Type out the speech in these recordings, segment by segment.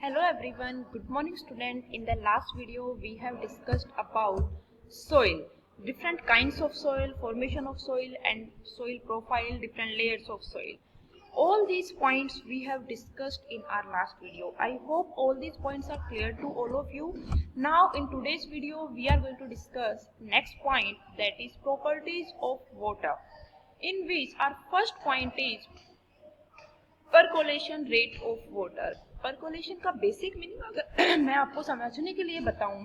Hello everyone, good morning student. In the last video we have discussed about soil, different kinds of soil, formation of soil and soil profile, different layers of soil. All these points we have discussed in our last video. I hope all these points are clear to all of you. Now in today's video we are going to discuss next point, that is properties of water, in which our first point is percolation rate of water. Percolation का basic meaning अगर मैं आपको समझने के लिए बताऊं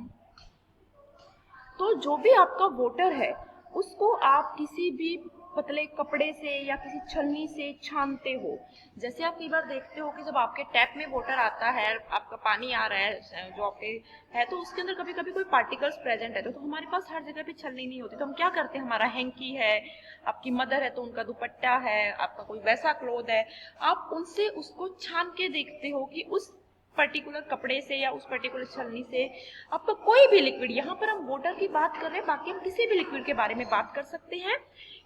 तो जो भी आपका वाटर है उसको आप किसी भी पतले कपड़े से या किसी छलनी से छानते हो। जैसे आप कई बार देखते हो कि जब आपके टैप में वाटर आता है, आपका पानी आ रहा है जो आपके है, तो उसके अंदर कभी कभी कोई पार्टिकल्स प्रेजेंट है, तो हमारे पास हर जगह पे छलनी नहीं होती, तो हम क्या करते हैं, हमारा हैंकी है, आपकी मदर है तो उनका दुपट्टा है, आपका कोई वैसा क्लोथ है, आप उनसे उसको छान के देखते हो कि उस पर्टिकुलर कपड़े से या उस पर्टिकुलर छलनी से आपका कोई भी लिक्विड, यहाँ पर हम वाटर की बात कर रहे हैं, बाकी हम किसी भी लिक्विड के बारे में बात कर सकते हैं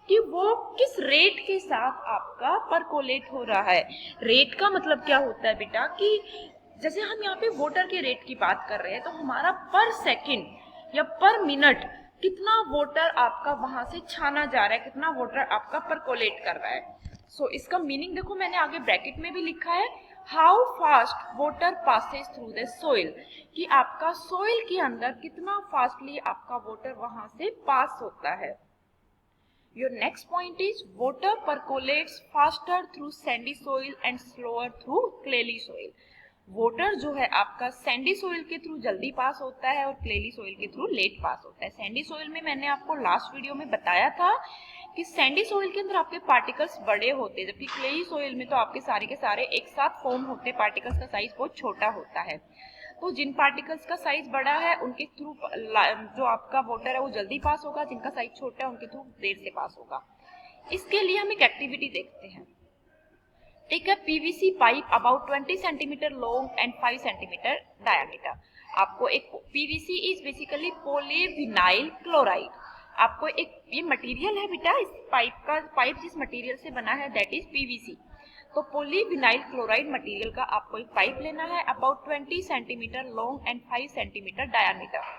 कि वो किस रेट के साथ आपका परकोलेट हो रहा है। रेट का मतलब क्या होता है बेटा, कि जैसे हम यहाँ पे वाटर के रेट की बात कर रहे हैं तो हमारा पर सेकंड या पर मिनट कितना वाटर आपका वहां से छाना जा रहा है, कितना वाटर आपका परकोलेट कर रहा है। सो इसका मीनिंग देखो, मैंने आगे ब्रैकेट में भी लिखा है, how fast water passes through the soil, कि आपका सोइल के अंदर कितना फास्टली आपका वाटर वहां से पास होता है। Your next point is water percolates faster through sandy soil and slower through clayey soil. Water जो है आपका सैंडी सोइल के थ्रू जल्दी पास होता है और क्लेली सोइल के थ्रू लेट पास होता है। सैंडी सोइल में मैंने आपको लास्ट वीडियो में बताया था कि सैंडी सोइल के अंदर आपके पार्टिकल्स बड़े होते हैं, जबकि क्लेई सोइल में तो आपके सारे के सारे एक साथ फॉर्म होते हैं, पार्टिकल्स का साइज बहुत छोटा होता है। तो जिन पार्टिकल्स का साइज बड़ा है उनके थ्रू जो आपका वाटर है वो जल्दी पास होगा, जिनका साइज छोटा है उनके थ्रू देर से पास होगा। इसके लिए हम एक एक्टिविटी देखते हैं। Take a PVC pipe about 20 centimetre long and 5 centimetre diameter. आपको एक PVC is basically polyvinyl chloride, आपको एक ये मटेरियल है बेटा, इस पाइप जिस मटेरियल से बना है दैट इज पीवीसी। तो पॉलीविनाइल क्लोराइड मटेरियल का आपको एक पाइप लेना है about 20 centimetre long and 5 centimetre diameter.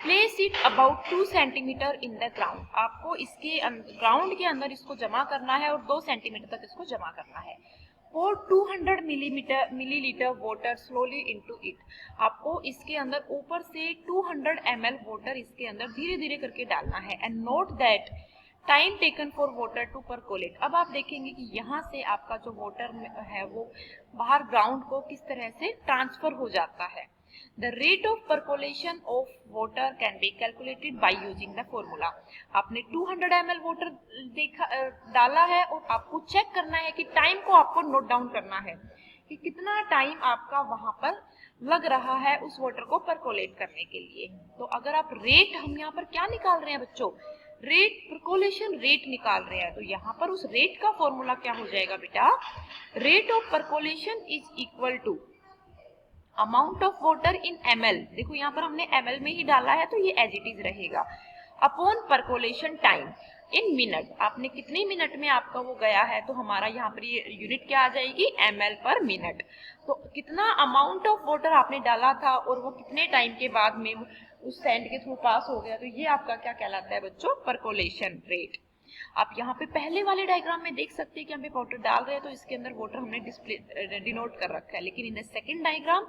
Place it about 2 centimetre in the ground, आपको इसके ग्राउंड के अंदर इसको जमा करना है और 2 सेंटीमीटर तक इसको जमा करना है। pour 200 millilitre water slowly into it, आपको इसके अंदर ऊपर से 200 ml वाटर इसके अंदर धीरे धीरे करके डालना है। And note that time taken for water to percolate. अब आप देखेंगे कि यहाँ से आपका जो वाटर है वो बाहर ग्राउंड को किस तरह से ट्रांसफर हो जाता है। The rate of percolation of water can be calculated by using the formula. आपने 200 ml वाटर डाला है और आपको चेक करना है कि टाइम को आपको नोट डाउन करना है कि कितना टाइम आपका वहां पर लग रहा है उस वाटर को परकोलेट करने के लिए। तो अगर आप रेट, हम यहाँ पर क्या निकाल रहे हैं बच्चों, रेट, परकोलेशन रेट निकाल रहे हैं, तो यहाँ पर उस रेट का फॉर्मूला क्या हो जाएगा बेटा, rate of percolation is equal to amount of water in ml, देखो यहाँ पर हमने ml में ही डाला है तो ये एज इट इज रहेगा, upon percolation time in minute, आपने कितने मिनट में आपका वो गया है, तो हमारा यहाँ पर ये यूनिट क्या आ जाएगी, ml पर मिनट। तो कितना अमाउंट ऑफ वाटर आपने डाला था और वो कितने टाइम के बाद में उस सैंड के थ्रू पास हो गया, तो ये आपका क्या कहलाता है बच्चों, परकोलेशन रेट। आप यहाँ पे पहले वाले डायग्राम में देख सकते हैं कि हम पे वाटर डाल रहे हैं तो इसके अंदर वाटर हमने डिस्प्ले डिनोट कर रखा है, लेकिन इन द सेकंड डायग्राम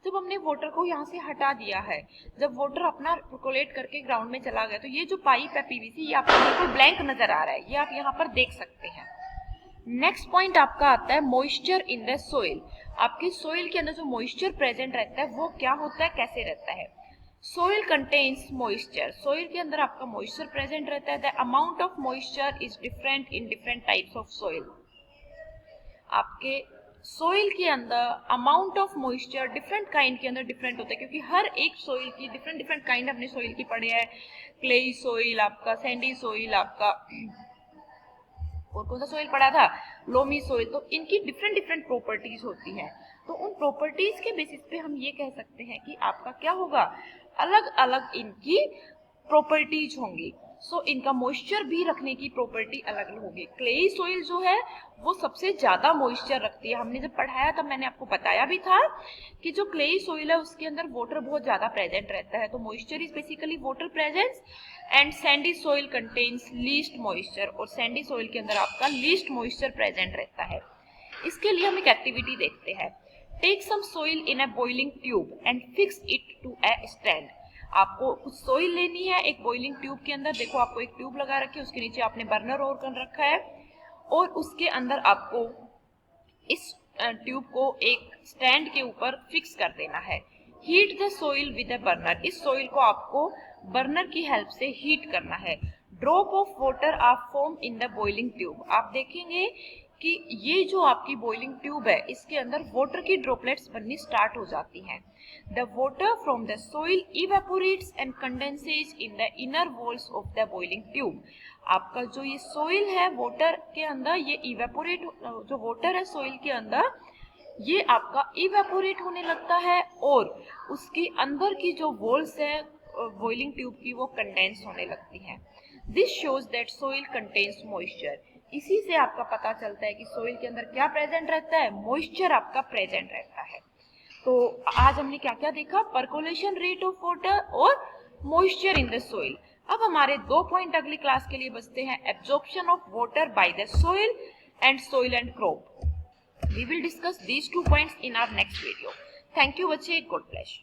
जब हमने वाटर को यहाँ से हटा दिया है, जब वाटर अपना परकोलेट करके ग्राउंड में चला गया, तो ये जो पाइप है पीवीसी, ये आपको बिल्कुल ब्लैंक नजर आ रहा है, ये आप यहाँ पर देख सकते हैं। नेक्स्ट पॉइंट आपका आता है मॉइस्चर इन द सोइल। आपकी सोइल के अंदर जो मॉइस्चर प्रेजेंट रहता है वो क्या होता है, कैसे रहता है। सोइल कंटेन्स मॉइस्चर, सोइल के अंदर आपका मॉइस्चर प्रेजेंट रहता है। The amount of moisture is different in different types of soil. आपके सोइल के अंदर amount of moisture different kind के अंदर डिफरेंट होता है, क्योंकि हर एक सोइल की डिफरेंट डिफरेंट काइंड अपने सोइल की पड़े है, क्लेई सोइल आपका, सैंडी सोइल आपका, और कौन सा सोइल पड़ा था, लोमी सोइल। तो इनकी डिफरेंट डिफरेंट प्रॉपर्टीज होती हैं, तो उन प्रॉपर्टीज के बेसिस पे हम ये कह सकते हैं कि आपका क्या होगा, अलग अलग इनकी प्रॉपर्टीज होंगी। सो इनका मॉइस्चर भी रखने की प्रॉपर्टी अलग अलग होगी। क्लेई सॉइल जो है वो सबसे ज्यादा मॉइस्चर रखती है। हमने जब पढ़ाया तब मैंने आपको बताया भी था कि जो क्लेई सॉइल है उसके अंदर वाटर बहुत ज्यादा प्रेजेंट रहता है, तो moisture is basically water presence and Sandy soil contains least moisture, और सैंडी सॉइल के अंदर आपका लीस्ट मॉइस्चर प्रेजेंट रहता है। इसके लिए हम एक एक्टिविटी देखते हैं। Take some soil in a boiling tube and fix it to a stand. आपको कुछ सॉइल लेनी है एक बॉइलिंग ट्यूब के अंदर। देखो आपको एक ट्यूब लगा रखी है, उसके नीचे आपने बर्नर और कर रखा है, और उसके अंदर आपको इस ट्यूब को एक स्टैंड के ऊपर फिक्स कर देना है। Heat the soil with a burner. इस सॉइल को आपको बर्नर की हेल्प से हीट करना है। Drop of water are form in the boiling tube. आप देखेंगे कि ये जो आपकी बॉइलिंग ट्यूब है इसके अंदर वाटर की ड्रॉपलेट्स बननी स्टार्ट हो जाती हैं। The water from the soil evaporates and condenses in the inner walls of the boiling tube. आपका जो ये सॉइल है वाटर के अंदर ये इवेपोरेट, जो वाटर है सॉइल के अंदर ये आपका इवेपोरेट होने लगता है, और उसके अंदर की जो वॉल्स है बॉइलिंग ट्यूब की वो कंडेंस होने लगती हैं। This shows that soil contains moisture. इसी से आपका पता चलता है कि सॉइल के अंदर क्या प्रेजेंट रहता है, मॉइस्चर आपका प्रेजेंट रहता है। तो आज हमने क्या क्या देखा, परकोलेशन रेट ऑफ वाटर और मॉइस्चर इन द सॉइल। अब हमारे 2 पॉइंट अगली क्लास के लिए बचते हैं, absorption of water by the soil and crop. We will discuss these 2 points in our next video. Thank you बच्चे, God bless.